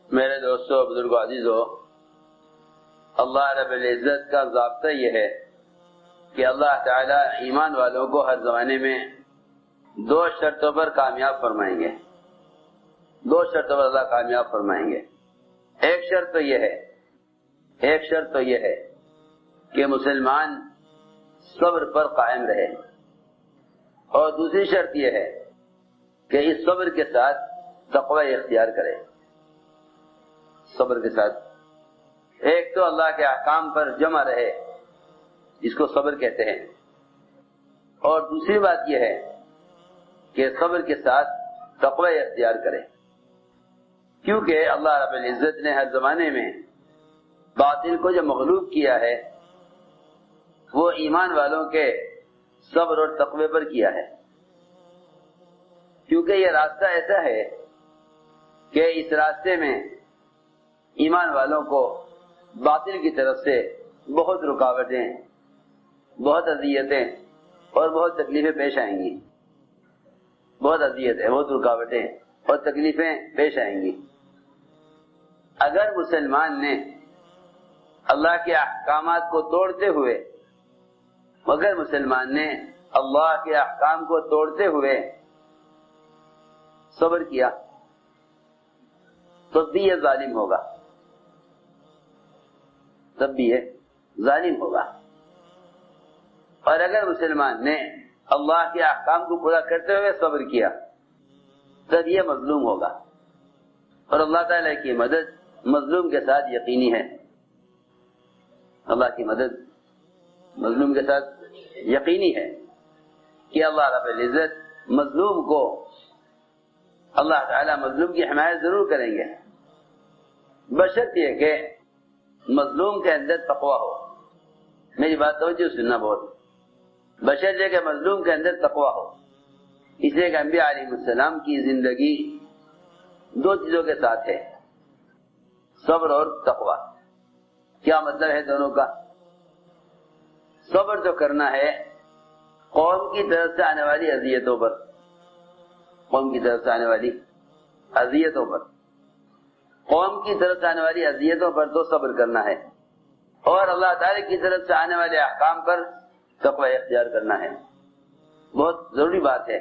میرے دوستو، بزرگو، عزیزو، اللہ رب العزت کا ضابطہ یہ ہے کہ اللہ تعالی ایمان والوں کو ہر زمانے میں دو شرطوں پر کامیاب فرمائیں گے. دو شرطوں پر اللہ کامیاب فرمائیں گے. ایک شرط تو یہ ہے کہ مسلمان صبر پر قائم رہے، اور دوسری شرط یہ ہے کہ اس صبر کے ساتھ تقوی اختیار کرے. صبر کے ساتھ ایک تو اللہ کے احکام پر جمع رہے، جس کو صبر کہتے ہیں، اور دوسری بات یہ ہے کہ صبر کے ساتھ تقوی اختیار کرے. کیونکہ اللہ رب العزت نے ہر زمانے میں باطل کو جو مغلوب کیا ہے وہ ایمان والوں کے صبر اور تقوی پر کیا ہے. کیونکہ یہ راستہ ایسا ہے کہ اس راستے میں ایمان والوں کو باطل کی طرف سے بہت رکاوٹیں، بہت اذیتیں اور بہت تکلیفیں پیش آئیں گی. بہت اذیتیں، بہت رکاوٹیں اور تکلیفیں پیش آئیں گی. اگر مسلمان نے اللہ کے احکامات کو توڑتے ہوئے صبر کیا تو بھی یہ ظالم ہوگا. اور اگر مسلمان نے اللہ کے احکام کو پورا کرتے ہوئے صبر کیا تب یہ مظلوم ہوگا. اور اللہ تعالیٰ کی مدد مظلوم کے ساتھ یقینی ہے. اللہ کی مدد مظلوم کے ساتھ یقینی ہے کہ اللہ رب العزت مظلوم کو، اللہ تعالیٰ مظلوم کی حمایت ضرور کریں گے، بشرط یہ کہ مظلوم کے اندر تقوی ہو. میری بات توجہ سننا بہت. بشرط یہ کہ مظلوم کے اندر تقوی ہو. اس لیے کہ انبیاء علیہ السلام کی زندگی دو چیزوں کے ساتھ ہے، صبر اور تقوی. کیا مطلب ہے دونوں کا؟ صبر جو کرنا ہے قوم کی طرف سے آنے والی اذیتوں پر، قوم کی طرف سے آنے والی اذیتوں پر تو صبر کرنا ہے، اور اللہ تعالی کی طرف سے آنے والے احکام پر تقوی اختیار کرنا ہے. بہت ضروری بات ہے.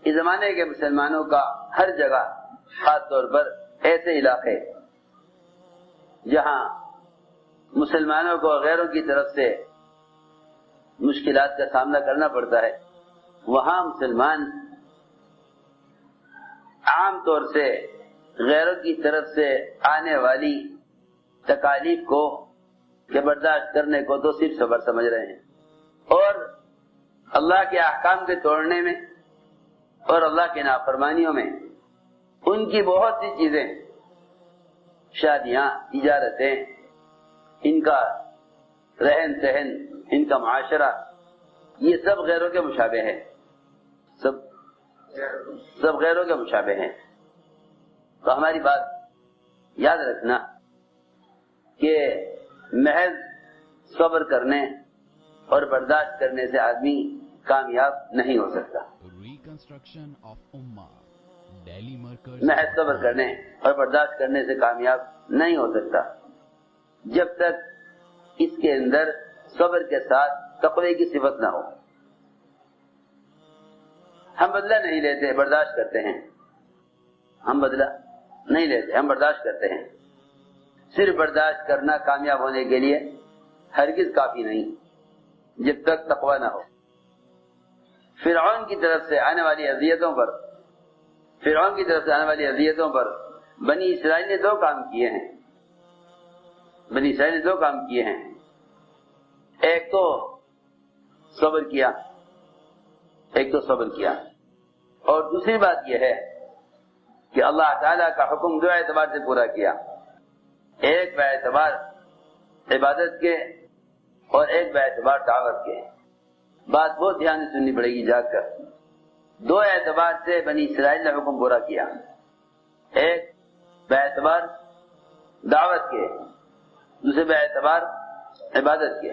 اس زمانے کے مسلمانوں کا ہر جگہ، خاص طور پر ایسے علاقے جہاں مسلمانوں کو غیروں کی طرف سے مشکلات کا سامنا کرنا پڑتا ہے، وہاں مسلمان عام طور سے غیروں کی طرف سے آنے والی تکالیف کو برداشت کرنے کو تو صرف صبر سمجھ رہے ہیں، اور اللہ کے احکام کے توڑنے میں اور اللہ کے نافرمانیوں میں ان کی بہت سی چیزیں، شادیاں، تجارتیں، ان کا رہن سہن، ان کا معاشرہ، یہ سب غیروں کے مشابہ ہیں. سب غیروں کے مشابہ ہیں. تو ہماری بات یاد رکھنا کہ محض صبر کرنے اور برداشت کرنے سے آدمی کامیاب نہیں ہو سکتا. محض صبر کرنے اور برداشت کرنے سے کامیاب نہیں ہو سکتا جب تک اس کے اندر صبر کے ساتھ تقوی کی صفت نہ ہو. ہم بدلہ نہیں لیتے، برداشت کرتے ہیں. ہم بدلہ نہیں لیتے، ہم برداشت کرتے ہیں. صرف برداشت کرنا کامیاب ہونے کے لیے ہرگز کافی نہیں جب تک تقوی نہ ہو. فرعون کی طرف سے آنے والی اذیتوں پر بنی اسرائیل نے دو کام کیے ہیں. ایک تو صبر کیا، اور دوسری بات یہ ہے کہ اللہ تعالیٰ کا حکم دو اعتبار سے پورا کیا. ایک باعتبار عبادت کے اور ایک باعتبار دعوت کے. بات بہت دھیان سے سننی پڑے گی جاگ کر. دو اعتبار سے بنی اسرائیل نے حکم پورا کیا. ایک باعتبار دعوت کے، دوسرے باعتبار عبادت کے.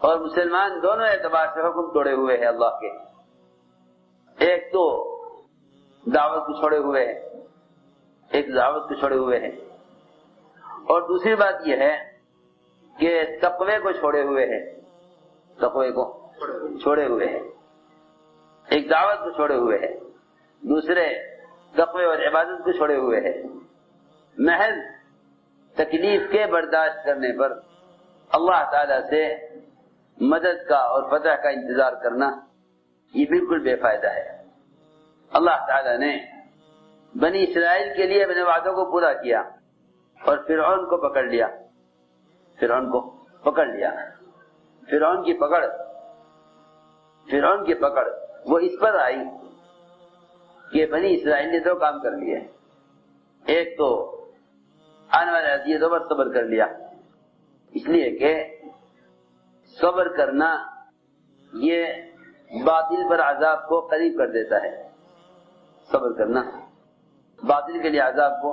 اور مسلمان دونوں اعتبار سے حکم توڑے ہوئے ہیں اللہ کے. ایک تو دعوت کو چھوڑے ہوئے، ایک ایک دعوت کو چھوڑے ہوئے ہیں، اور دوسری بات یہ ہے کہ تقوی کو چھوڑے ہوئے ہیں، تقوی کو چھوڑے ہوئے ہیں، ایک دعوت کو چھوڑے ہوئے ہیں، دوسرے تقوی اور عبادت کو چھوڑے ہوئے ہیں۔ محض تکلیف کے برداشت کرنے پر اللہ تعالی سے مدد کا اور فتح کا انتظار کرنا یہ بالکل بے فائدہ ہے۔ اللہ تعالی نے بنی اسرائیل کے لیے اپنے وعدوں کو پورا کیا اور فرعون کو پکڑ لیا، فرعون کو پکڑ لیا۔ فرعون کی پکڑ وہ اس پر آئی کہ بنی اسرائیل نے دو کام کر لیے، ایک تو آنے والے اذیتوں پر صبر کر لیا، اس لیے کہ صبر کرنا یہ باطل پر عذاب کو قریب کر دیتا ہے، صبر کرنا باطل کے لیے عذاب کو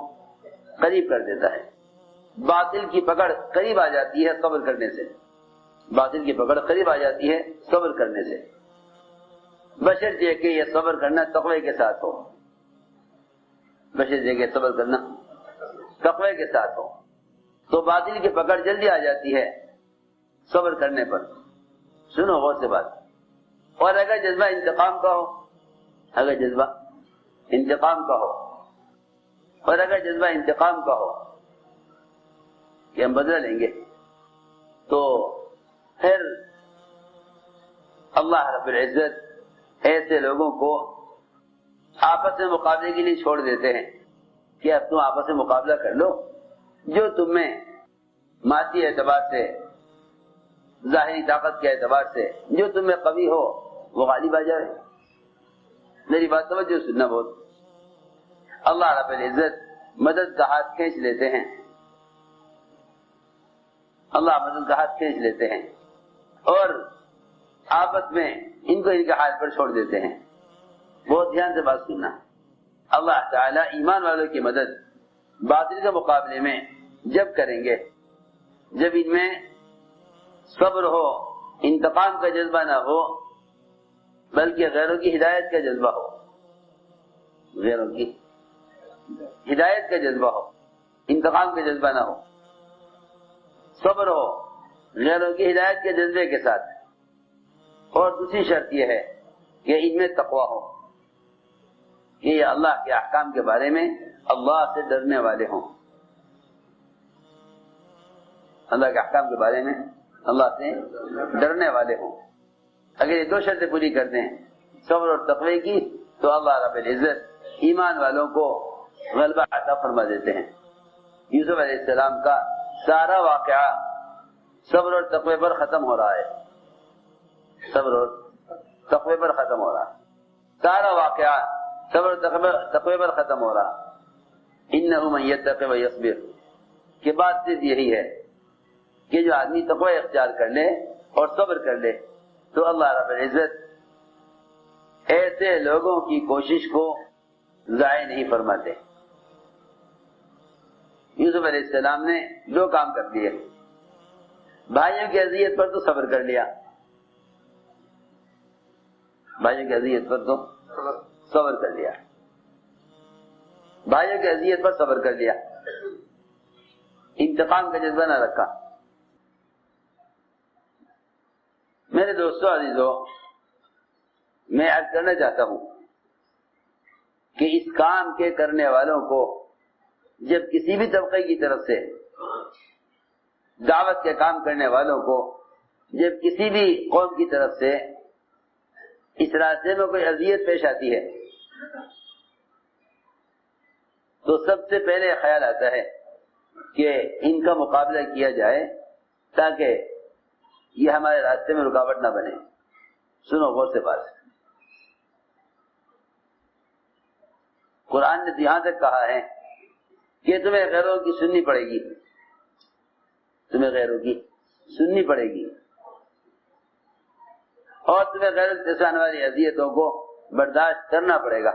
قریب کر دیتا ہے۔ باطل کی پکڑ قریب آ جاتی ہے صبر کرنے سے، باطل کی پکڑ قریب آ جاتی ہے صبر کرنے سے، بشرطے کہ یہ صبر کرنا تقوی کے ساتھ ہو، بشرطے کہ صبر کرنا تقوی کے ساتھ ہو، تو باطل کی پکڑ جلدی آ جاتی ہے صبر کرنے پر۔ سنو غور سے بات، اور اگر جذبہ انتقام کا ہو، اگر جذبہ انتقام کا ہو، اور اگر جذبہ انتقام کا ہو کہ ہم بدلہ لیں گے، تو پھر اللہ رب العزت ایسے لوگوں کو آپس میں مقابلے کے لیے چھوڑ دیتے ہیں کہ اب تم آپس میں مقابلہ کر لو، جو تم میں مادی اعتبار سے، ظاہری طاقت کے اعتبار سے جو تم میں قوی ہو وہ غالب آ جائے۔ میری بات توجہ سننا بہت، اللہ رب العزت مدد کا ہاتھ کھینچ لیتے ہیں، اللہ مدد کا ہاتھ کھینچ لیتے ہیں اور آپس میں ان کو ان کے حال پر چھوڑ دیتے ہیں۔ بہت دھیان سے بات سننا، اللہ تعالی ایمان والوں کی مدد باطل کے مقابلے میں جب کریں گے جب ان میں صبر ہو، انتقام کا جذبہ نہ ہو، بلکہ غیروں کی ہدایت کا جذبہ ہو، غیروں کی ہدایت کا جذبہ ہو، انتقام کا جذبہ نہ ہو، صبر ہو غیروں کی ہدایت کے جذبے کے ساتھ، اور دوسری شرط یہ ہے کہ ان میں تقوی ہو، کہ یہ اللہ کے احکام کے بارے میں اللہ سے ڈرنے والے ہوں، اللہ کے احکام کے بارے میں اللہ سے ڈرنے والے ہوں۔ اگر یہ دو شرطیں پوری کر دیں، صبر اور تقوی کی، تو اللہ رب العزت ایمان والوں کو غلبہ عطا فرما دیتے ہیں۔ یوسف علیہ السلام کا سارا واقعہ صبر اور تقوی پر ختم ہو رہا ہے، صبر اور تقوی پر ختم ہو رہا ہے، سارا واقعہ صبر اور تقوی پر ختم ہو رہا۔ انہ من یتق ویصبر کہ بات صرف یہی ہے کہ جو آدمی تقوی اختیار کر لے اور صبر کر لے تو اللہ رب العزت ایسے لوگوں کی کوشش کو ضائع نہیں فرماتے۔ یوسف علیہ السلام نے دو کام کر دیے، بھائیوں کی اذیت پر تو صبر کر لیا، بھائیوں کی اذیت پر تو صبر کر لیا، بھائیوں کی اذیت پر صبر کر لیا، انتقام کا جذبہ نہ رکھا۔ میرے دوستوں عزیزوں، میں عرض کرنا چاہتا ہوں کہ اس کام کے کرنے والوں کو جب کسی بھی طبقے کی طرف سے، دعوت کے کام کرنے والوں کو جب کسی بھی قوم کی طرف سے اس راستے میں کوئی اذیت پیش آتی ہے تو سب سے پہلے خیال آتا ہے کہ ان کا مقابلہ کیا جائے تاکہ یہ ہمارے راستے میں رکاوٹ نہ بنے۔ سنو غور سے بات، قرآن نے یہاں تک کہا ہے کہ تمہیں غیروں کی سننی پڑے گی، تمہیں غیروں کی سننی پڑے گی، اور تمہیں غیروں سے آنے والی اذیتوں کو برداشت کرنا پڑے گا،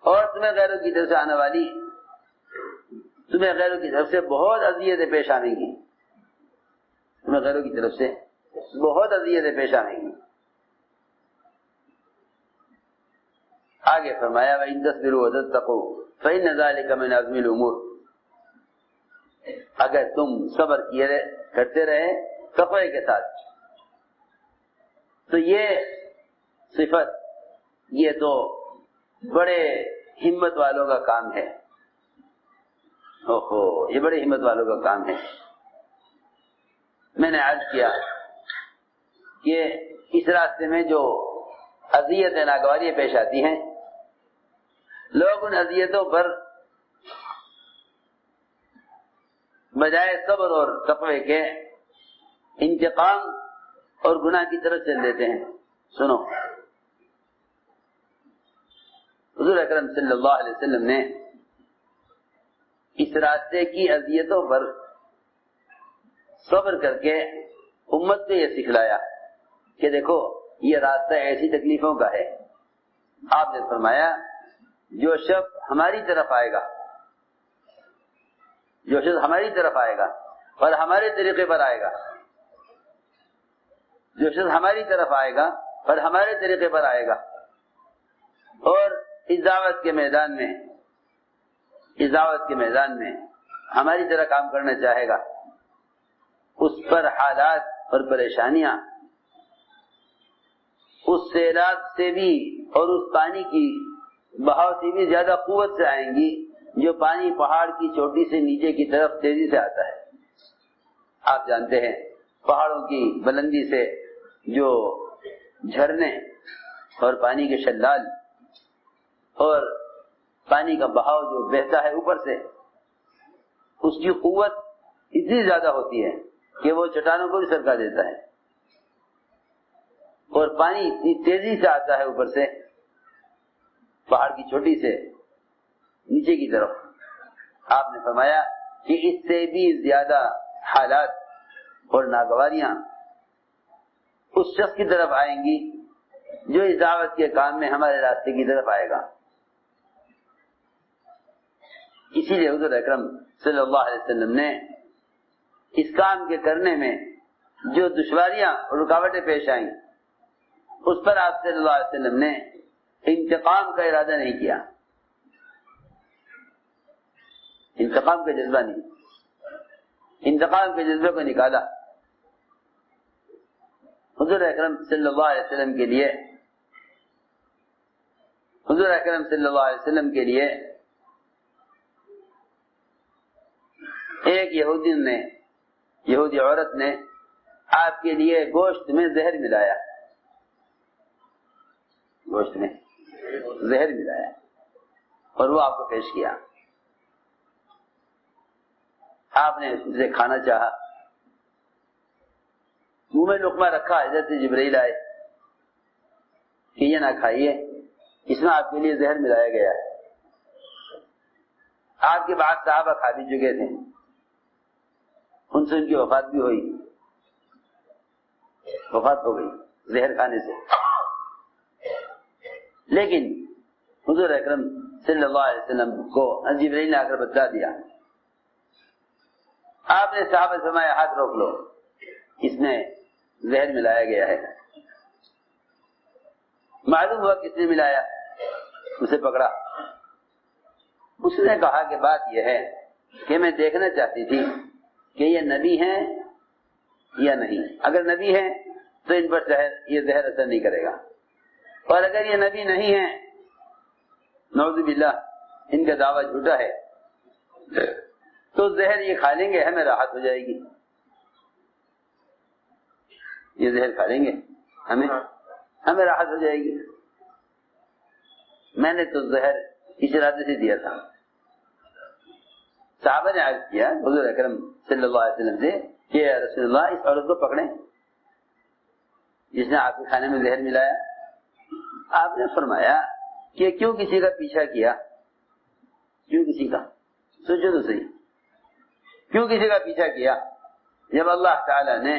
اور تمہیں غیروں کی طرف سے آنے والی، تمہیں غیروں کی طرف سے بہت اذیتیں پیش آئیں گی، تمہیں غیروں کی طرف سے بہت اذیتیں پیش آئیں گی۔ آگے فرمایا وَإِن تَصْبِرُوا وَتَتَّقُوا فَإِنَّ ذَلِكَ مِنْ عَزْمِ الْأُمُورِ، اگر تم صبر کرتے رہے تقوی کے ساتھ تو یہ صفت، یہ تو بڑے ہمت والوں کا کام ہے. اوہو، یہ بڑے ہمت والوں کا کام ہے. میں نے عرض کیا کہ اس راستے میں جو اذیتیں ناگواریاں پیش آتی ہیں، لوگ ان اذیتوں پر بجائے صبر اور تقوی کے انتقام اور گناہ کی طرف چل دیتے ہیں. سنو، حضور اکرم صلی اللہ علیہ وسلم نے اس راستے کی اذیتوں پر صبر کر کے امت کو یہ سکھلایا کہ دیکھو یہ راستہ ایسی تکلیفوں کا ہے. آپ نے فرمایا جو شخص ہماری طرف آئے گا، جو شخص ہماری طرف آئے گا اور ہمارے طریقے پر آئے گا، جو شخص ہماری طرف آئے گا اور ہمارے طریقے پر آئے گا اور اس دعوت کے میدان میں ہماری طرح کام کرنا چاہے گا، اس پر حالات اور پریشانیاں اس سیلاب سے بھی اور اس پانی کی بہاؤ سے بھی زیادہ قوت سے آئیں گی جو پانی پہاڑ کی چوٹی سے نیچے کی طرف تیزی سے آتا ہے. آپ جانتے ہیں پہاڑوں کی بلندی سے جو جھرنے اور پانی کے شلال اور پانی کا بہاؤ جو بہتا ہے اوپر سے، اس کی قوت اتنی زیادہ ہوتی ہے کہ وہ چٹانوں کو بھی سرکا دیتا ہے، اور پانی اتنی تیزی سے آتا ہے اوپر سے پہاڑ کی چوٹی سے نیچے کی طرف. آپ نے فرمایا کہ اس سے بھی زیادہ حالات اور ناگواریاں اس شخص کی طرف آئیں گی جو اس دعوت کے کام میں ہمارے راستے کی طرف آئے گا. اسی لیے حضور اکرم صلی اللہ علیہ وسلم نے اس کام کے کرنے میں جو دشواریاں اور رکاوٹیں پیش آئیں اس پر آپ صلی اللہ علیہ وسلم نے انتقام کا ارادہ نہیں کیا، انتقام کا جذبہ نہیں، انتقام کے جذبے کو نکالا. حضور اکرم صلی اللہ علیہ وسلم کے لیے ایک یہودی عورت نے آپ کے لیے گوشت میں زہر ملایا، اور وہ آپ کو پیش کیا. آپ نے اسے کھانا چاہا، منہ میں لقمہ رکھا، حضرت جبرائیل آئے کہ یہ نہ کھائیے، اس میں آپ کے لیے زہر ملایا گیا ہے. آپ کے بعد صحابہ کھا بھی چکے تھے، ان سے ان کی وفات بھی ہوئی، وفات ہو گئی زہر کھانے سے. لیکن حضور اکرم صلی اللہ علیہ وسلم کو جبرائیل نے آ کر بتلا دیا. آپ نے صحابہ سے فرمایا ہاتھ روک لو، اس میں زہر ملایا گیا ہے. معلوم ہوا کس نے ملایا، اسے پکڑا. اس نے کہا کہ بات یہ ہے کہ میں دیکھنا چاہتی تھی کہ یہ نبی ہیں یا نہیں. اگر نبی ہیں تو ان پر یہ زہر اثر نہیں کرے گا، اور اگر یہ نبی نہیں ہیں، نعوذ باللہ ان کا دعویٰ جھوٹا ہے، تو زہر یہ کھا لیں گے، ہمیں راحت ہو جائے گی. یہ زہر کھا لیں گے، ہمیں راحت ہو جائے گی. میں نے تو زہر اس ارادے سے دیا تھا. صحابہ نے عرض کیا حضور اکرم صلی اللہ علیہ وسلم سے کہ یا رسول اللہ اس عورت کو پکڑیں جس نے آپ کے کھانے میں زہر ملایا. آپ نے فرمایا کہ کیوں کسی کا پیچھا کیا، کیوں کسی کا، سوچو تو صحیح، کیوں کسی کا پیچھا کیا جب اللہ تعالی نے